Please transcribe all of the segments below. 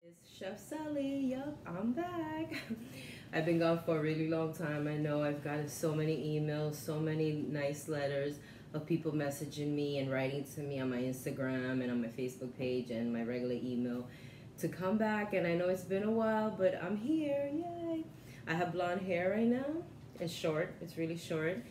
It's Chef Sally. Yup, I'm back. I've been gone for a really long time. I know I've gotten so many emails, so many nice letters of people messaging me and writing to me on my Instagram and on my Facebook page and my regular email to come back. And I know it's been a while, but I'm here. Yay. I have blonde hair right now. It's short. It's really short.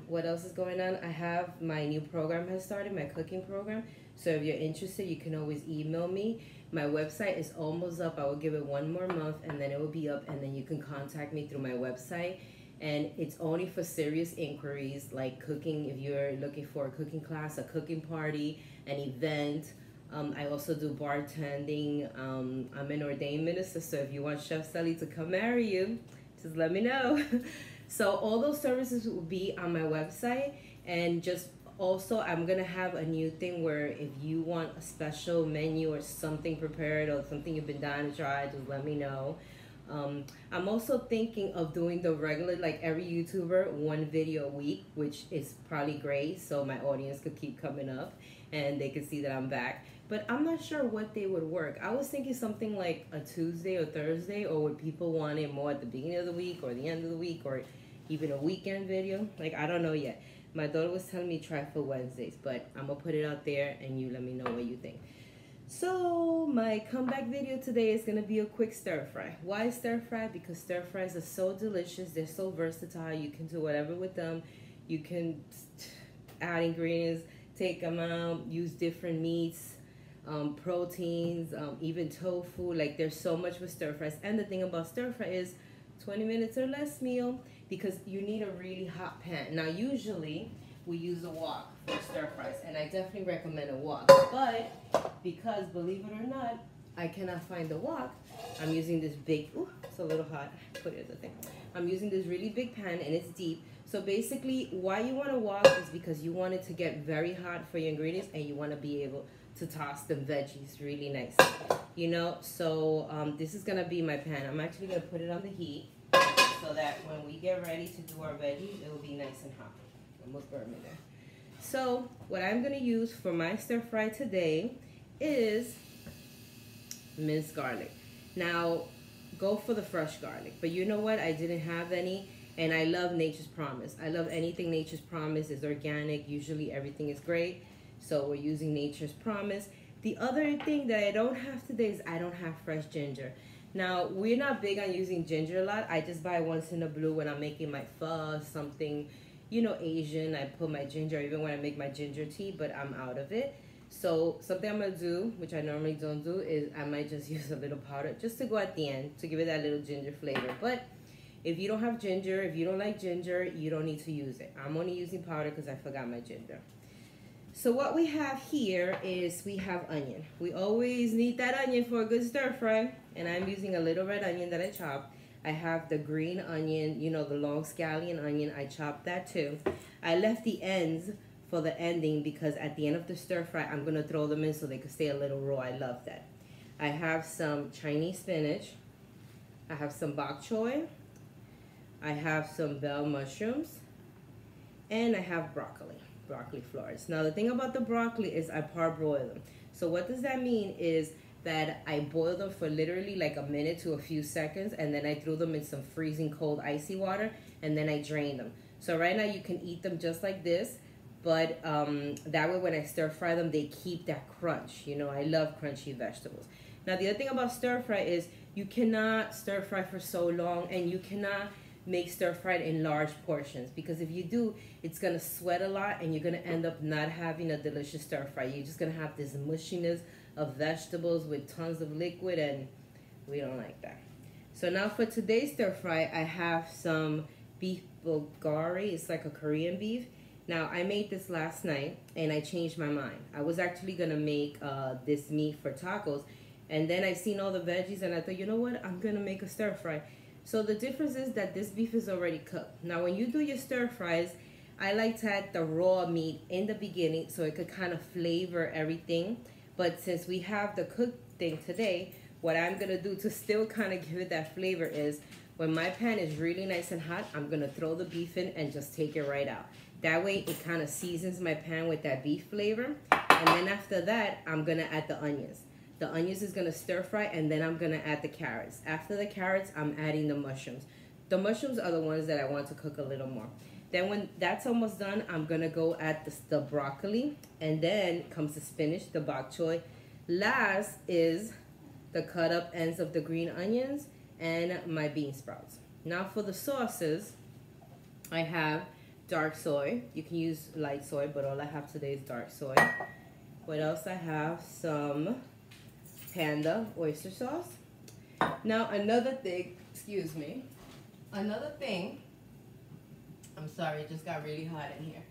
What else is going on? I have my new program has started, my cooking program. So if you're interested, you can always email me. My website is almost up. I will give it one more month and then it will be up, and then you can contact me through my website. And it's only for serious inquiries like cooking. If you're looking for a cooking class, a cooking party, an event. I also do bartending. I'm an ordained minister, so if you want Chef Sally to come marry you, just let me know. So all those services will be on my website. And just also, I'm gonna have a new thing where if you want a special menu or something prepared or something you've been dying to try, just let me know. I'm also thinking of doing the regular, like every YouTuber, one video a week, which is probably great, so my audience could keep coming up and they could see that I'm back. But I'm not sure what day would work. I was thinking something like a Tuesday or Thursday, or would people want it more at the beginning of the week or the end of the week, or even a weekend video? Like, I don't know yet. My daughter was telling me try for Wednesdays, but I'm gonna put it out there and you let me know what you think. So my comeback video today is gonna be a quick stir fry. Why stir fry? Because stir fries are so delicious. They're so versatile. You can do whatever with them. You can add ingredients, take them out, use different meats, proteins, even tofu. Like, there's so much with stir fries. And the thing about stir fry is 20 minutes or less meal, because you need a really hot pan. Now usually we use a wok for stir fries, and I definitely recommend a wok. But because, believe it or not, I cannot find the wok, I'm using this big, ooh, it's a little hot, put it in the thing. I'm using this really big pan and it's deep. So basically why you want a wok is because you want it to get very hot for your ingredients, and you want to be able to toss the veggies really nice. You know, so this is gonna be my pan. I'm actually gonna put it on the heat so that when we get ready to do our veggies, it will be nice and hot. Almost burned me there. So what I'm gonna use for my stir fry today is minced garlic. Now, go for the fresh garlic, but you know what? I didn't have any, and I love Nature's Promise. I love anything Nature's Promise is organic. Usually everything is great, so we're using Nature's Promise. The other thing that I don't have today is I don't have fresh ginger. Now, we're not big on using ginger a lot. I just buy once in a blue when I'm making my pho, something, you know, Asian. I put my ginger, even when I make my ginger tea, but I'm out of it. So something I'm gonna do, which I normally don't do, is I might just use a little powder just to go at the end to give it that little ginger flavor. But if you don't have ginger, if you don't like ginger, you don't need to use it. I'm only using powder because I forgot my ginger. So what we have here is we have onion. We always need that onion for a good stir fry. And I'm using a little red onion that I chopped. I have the green onion, you know, the long scallion onion. I chopped that too. I left the ends for the ending because at the end of the stir fry, I'm gonna throw them in so they could stay a little raw. I love that. I have some Chinese spinach. I have some bok choy. I have some bell mushrooms. And I have broccoli florets. Now the thing about the broccoli is I parboil them. So what does that mean is that I boil them for literally like a minute to a few seconds, and then I threw them in some freezing cold icy water, and then I drain them. So right now you can eat them just like this, but that way when I stir fry them, they keep that crunch. You know, I love crunchy vegetables. Now the other thing about stir fry is you cannot stir fry for so long, and you cannot make stir fried in large portions, because if you do, it's gonna sweat a lot and you're gonna end up not having a delicious stir fry. You're just gonna have this mushiness of vegetables with tons of liquid, and we don't like that. So now for today's stir fry, I have some beef bulgari. It's like a Korean beef. Now I made this last night and I changed my mind. I was actually gonna make this meat for tacos, and then I seen all the veggies and I thought, you know what, I'm gonna make a stir fry. So the difference is that this beef is already cooked. Now when you do your stir fries, I like to add the raw meat in the beginning so it could kind of flavor everything. But since we have the cooked thing today, what I'm gonna do to still kind of give it that flavor is when my pan is really nice and hot, I'm gonna throw the beef in and just take it right out. That way it kind of seasons my pan with that beef flavor. And then after that, I'm gonna add the onions. The onions is gonna stir fry, and then I'm gonna add the carrots. After the carrots, I'm adding the mushrooms. The mushrooms are the ones that I want to cook a little more. Then when that's almost done, I'm gonna go add the broccoli, and then comes the spinach, the bok choy. Last is the cut up ends of the green onions and my bean sprouts. Now for the sauces, I have dark soy. You can use light soy, but all I have today is dark soy. What else I have? Some Panda oyster sauce. Now another thing, excuse me. Another thing, I'm sorry, it just got really hot in here.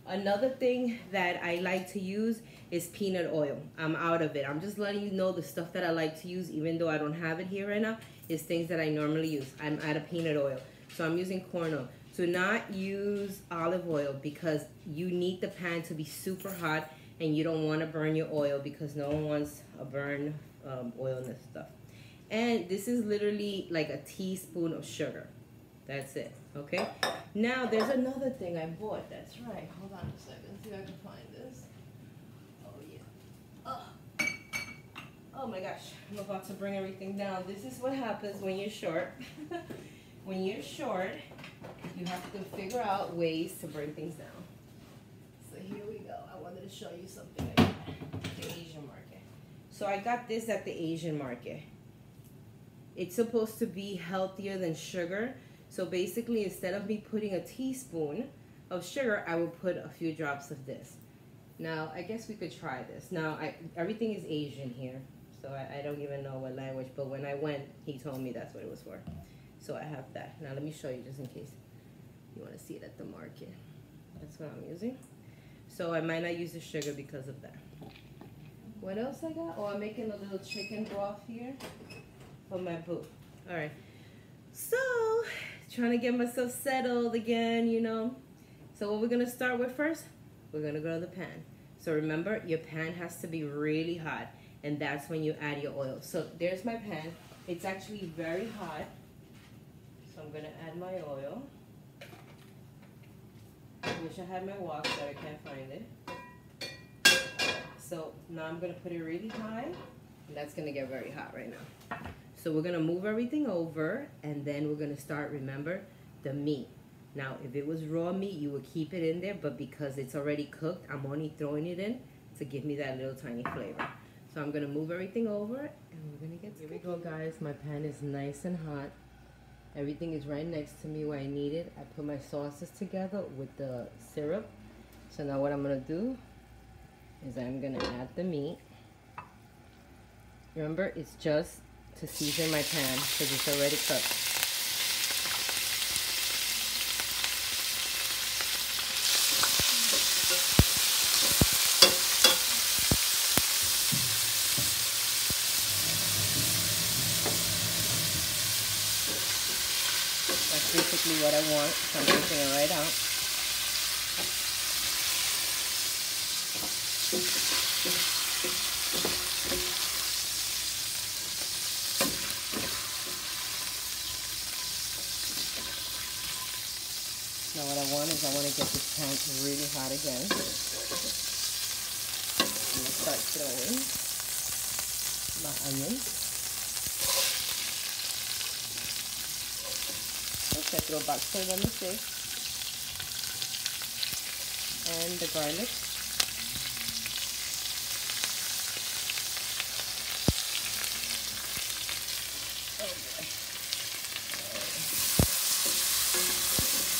Another thing that I like to use is peanut oil. I'm out of it. I'm just letting you know the stuff that I like to use, even though I don't have it here right now, is things that I normally use. I'm out of peanut oil. So I'm using corn oil. Do not use olive oil because you need the pan to be super hot and you don't want to burn your oil because no one wants a burn oil and this stuff. And this is literally like a teaspoon of sugar. That's it, okay? Now, there's another thing I bought. That's right. Hold on a second. See if I can find this. Oh, yeah. Oh, my gosh. I'm about to bring everything down. This is what happens when you're short. When you're short, you have to figure out ways to bring things down. So here we go. I wanted to show you something I got at the Asian market. So I got this at the Asian market. It's supposed to be healthier than sugar. So basically, instead of me putting a teaspoon of sugar, I would put a few drops of this. Now, I guess we could try this. Now, everything is Asian here, so I don't even know what language, but when I went, he told me that's what it was for. So I have that. Now, let me show you just in case you want to see it at the market. That's what I'm using. So I might not use the sugar because of that. What else I got? Oh, I'm making a little chicken broth here for my boo. All right. So, trying to get myself settled again, you know. So what we're going to start with first, we're going to go to the pan. So remember, your pan has to be really hot, and that's when you add your oil. So there's my pan. It's actually very hot. So I'm going to add my oil. I wish I had my wok, but I can't find it. So now I'm going to put it really high, and that's going to get very hot right now. So we're going to move everything over, and then we're going to start, remember, the meat. Now, if it was raw meat, you would keep it in there, but because it's already cooked, I'm only throwing it in to give me that little tiny flavor. So I'm going to move everything over, and we're going to get started. Here we go, guys. My pan is nice and hot. Everything is right next to me where I need it. I put my sauces together with the syrup. So now what I'm going to do is I'm going to add the meat. Remember, it's just to season my pan because it's already cooked. That's basically what I want, so I'm taking it right out. Now what I want is I want to get this pan really hot again. I'm going to start throwing my onions. Okay, throw back to the mistake. And the garlic.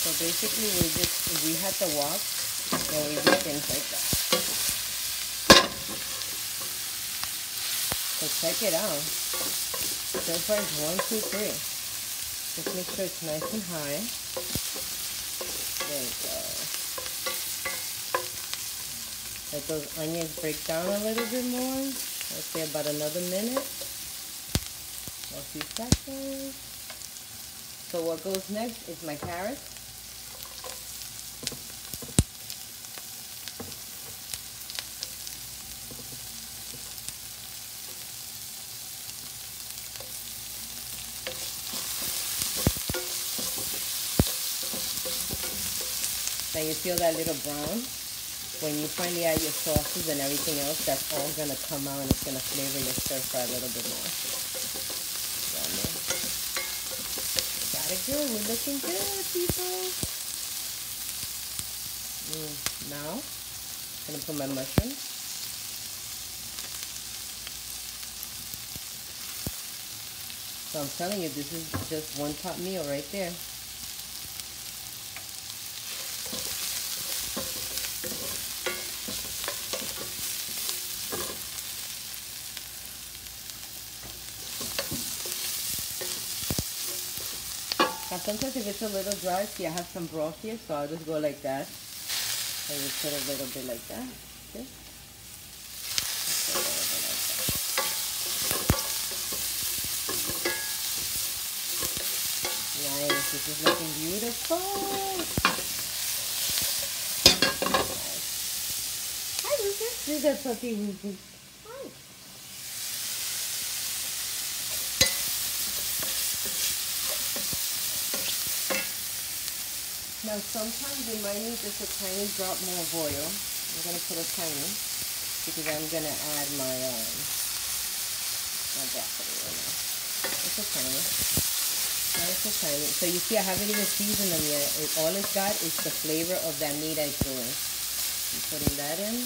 So basically we had the wok, and we do things like that. So check it out. Stir fry is 1, 2, 3. Just make sure it's nice and high. There we go. Let those onions break down a little bit more. Let's say about another minute. A few seconds. So what goes next is my carrots. Now you feel that little brown. when you finally add your sauces and everything else, that's all gonna come out and it's gonna flavor your stir fry a little bit more. Yummy. Got it good. We're looking good, people. Now, I'm gonna put my mushrooms. So I'm telling you, this is just one pot meal right there. Now sometimes if it's a little dry, see I have some broth here, so I'll just go like that. And you put a little bit like that. Okay? A little bit like that. Nice, this is looking beautiful. Nice. Hi Lucas, this is a puppy Lucas. Hi. Now sometimes you might need just a tiny drop more of oil. I'm gonna put a tiny because I'm gonna add my broccoli right now. It's a tiny. It's a tiny. So you see I haven't even seasoned them yet. All it's got is the flavor of that meat I threw in. I'm putting that in.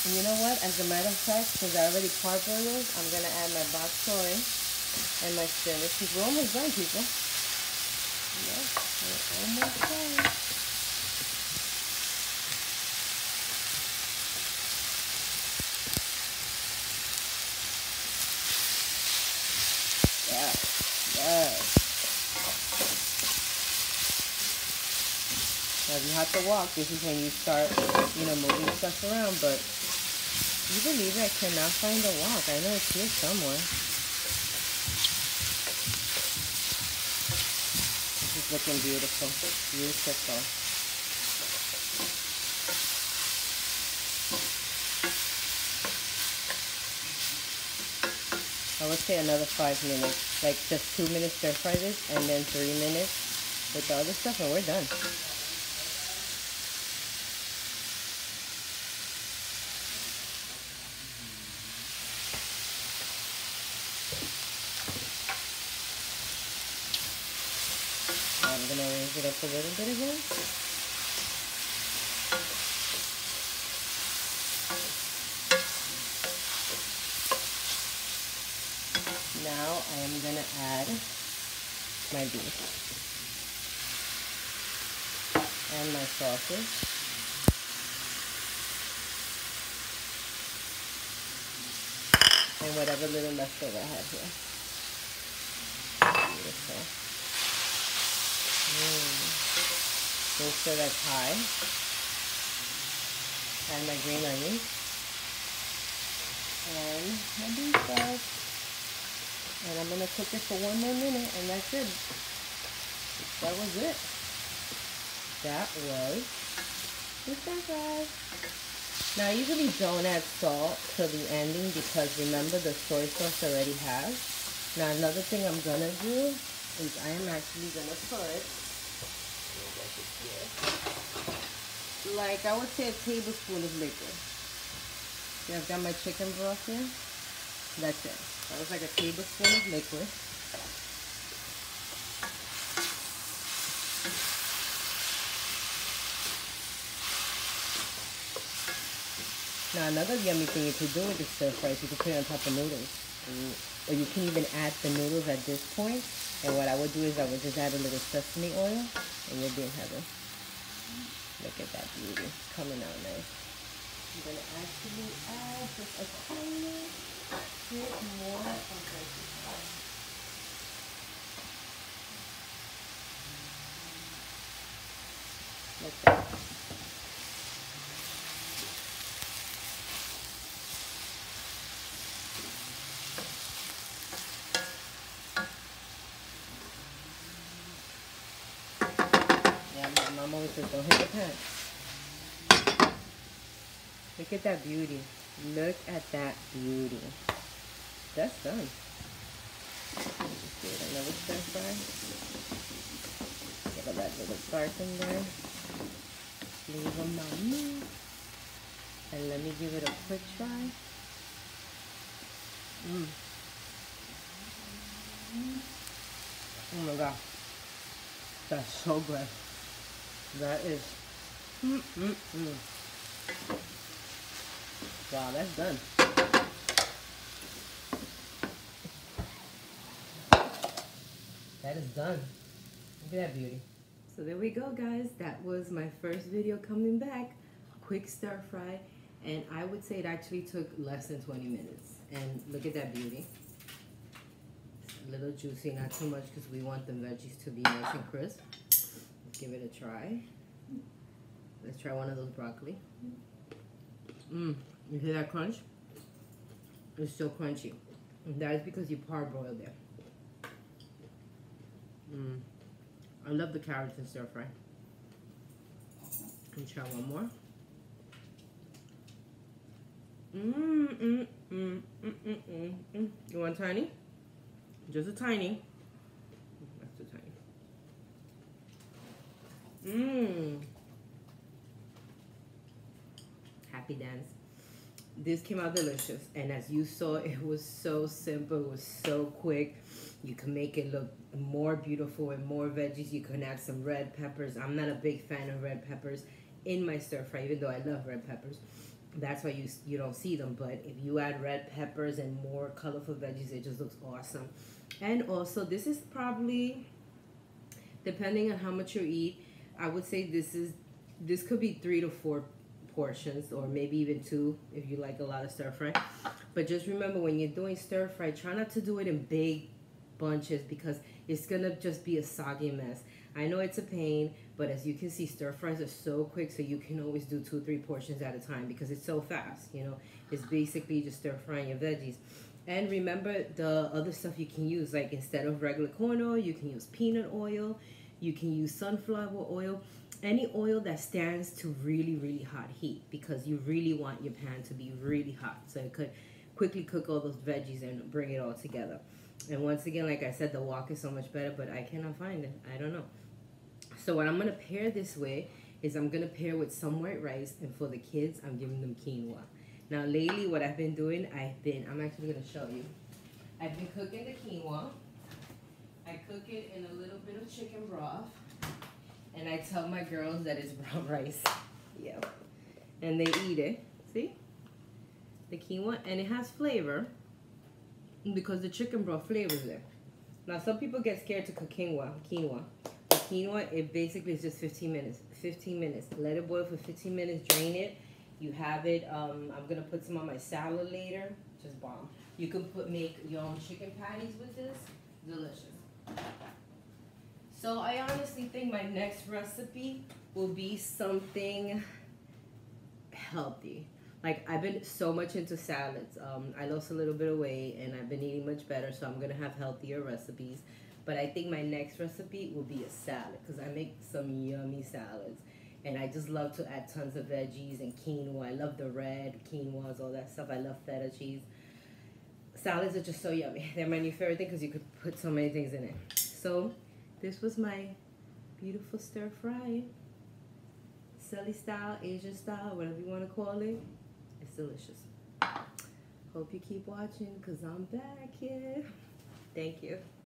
And you know what? As a matter of fact, since I already parboiled those, I'm gonna add my bok choy and my spinach. We're almost done, people. Yes, we're almost done. Yes, yes. Now, if you have to walk, this is when you start, moving stuff around. But you believe it, I cannot find the wok. I know it's here somewhere. Looking beautiful, beautiful. I would say another 5 minutes, like just 2 minutes stir fry this, and then 3 minutes with the other stuff, and we're done. I'm gonna raise it up a little bit again. Now I am gonna add my beef and my sauces. And whatever little leftover I have here. Beautiful. Make sure that's high. Add my green onions. And my beef sauce. And I'm going to cook it for 1 more minute, and that's it. That was it. That was the stir fry. Now, I usually don't add salt to the ending because remember the soy sauce already has. Now, another thing I'm going to do is I am actually going to put, like, I would say a tablespoon of liquid. See, I've got my chicken broth here. That's it. That was like a tablespoon of liquid. Now another yummy thing you could do with the stir fry is you could put it on top of noodles. Or you can even add the noodles at this point. And what I would do is I would just add a little sesame oil and you'll be in heaven. Look at that beauty. Coming out nice. I'm going to actually add just a tiny bit more of veggies. Like that. Yeah, my mom always says don't hit the pan. Look at that beauty. Look at that beauty. That's done. Just do another stir fry. Look at that little spark in there. Leave them on me. And let me give it a quick try. Oh my god. That's so good. That is. Wow, that's done. That is done. Look at that beauty. So there we go, guys. That was my first video coming back. Quick stir fry. And I would say it actually took less than 20 minutes. And look at that beauty. It's a little juicy, not too much because we want the veggies to be nice and crisp. Let's give it a try. Let's try one of those broccoli. You hear that crunch? It's so crunchy. And that is because you parboiled it. I love the carrots in stir fry. Let me try one more. You want tiny? Just a tiny. That's too tiny. Happy dance. This came out delicious, and as you saw, it was so simple. It was so quick. You can make it look more beautiful with more veggies. You can add some red peppers. I'm not a big fan of red peppers in my stir fry, even though I love red peppers. That's why you don't see them. But if you add red peppers and more colorful veggies, it just looks awesome. And also, this is probably, depending on how much you eat, I would say this could be 3 to 4 portions, or maybe even 2 if you like a lot of stir fry. But just remember, when you're doing stir fry, try not to do it in big bunches because it's gonna just be a soggy mess. I know it's a pain, but as you can see, stir fries are so quick, so you can always do 2 or 3 portions at a time because it's so fast. You know, it's basically just stir frying your veggies. And remember the other stuff you can use, like instead of regular corn oil, you can use peanut oil, you can use sunflower oil, any oil that stands to really, really hot heat, because you really want your pan to be really hot so it could quickly cook all those veggies and bring it all together. And once again, like I said, the wok is so much better, but I cannot find it. I don't know. So what I'm going to pair this with is I'm going to pair with some white rice, and for the kids, I'm giving them quinoa. Now, lately, what I've been doing, I'm actually going to show you. I've been cooking the quinoa. I cook it in a little bit of chicken broth. And I tell my girls that it's brown rice. Yeah. And they eat it. See? The quinoa. And it has flavor because the chicken broth flavors it. Now, some people get scared to cook quinoa. The quinoa, it basically is just 15 minutes. 15 minutes. Let it boil for 15 minutes. Drain it. You have it. I'm going to put some on my salad later. Just bomb. You can make your own chicken patties with this. Delicious. So I honestly think my next recipe will be something healthy. Like, I've been so much into salads. I lost a little bit of weight and I've been eating much better, so I'm gonna have healthier recipes. But I think my next recipe will be a salad, because I make some yummy salads. And I just love to add tons of veggies and quinoa. I love the red quinoas, all that stuff. I love feta cheese. Salads are just so yummy. They're my new favorite thing because you could put so many things in it. So this was my beautiful stir fry. Silly style, Asian style, whatever you want to call it. It's delicious. Hope you keep watching because I'm back here. Thank you.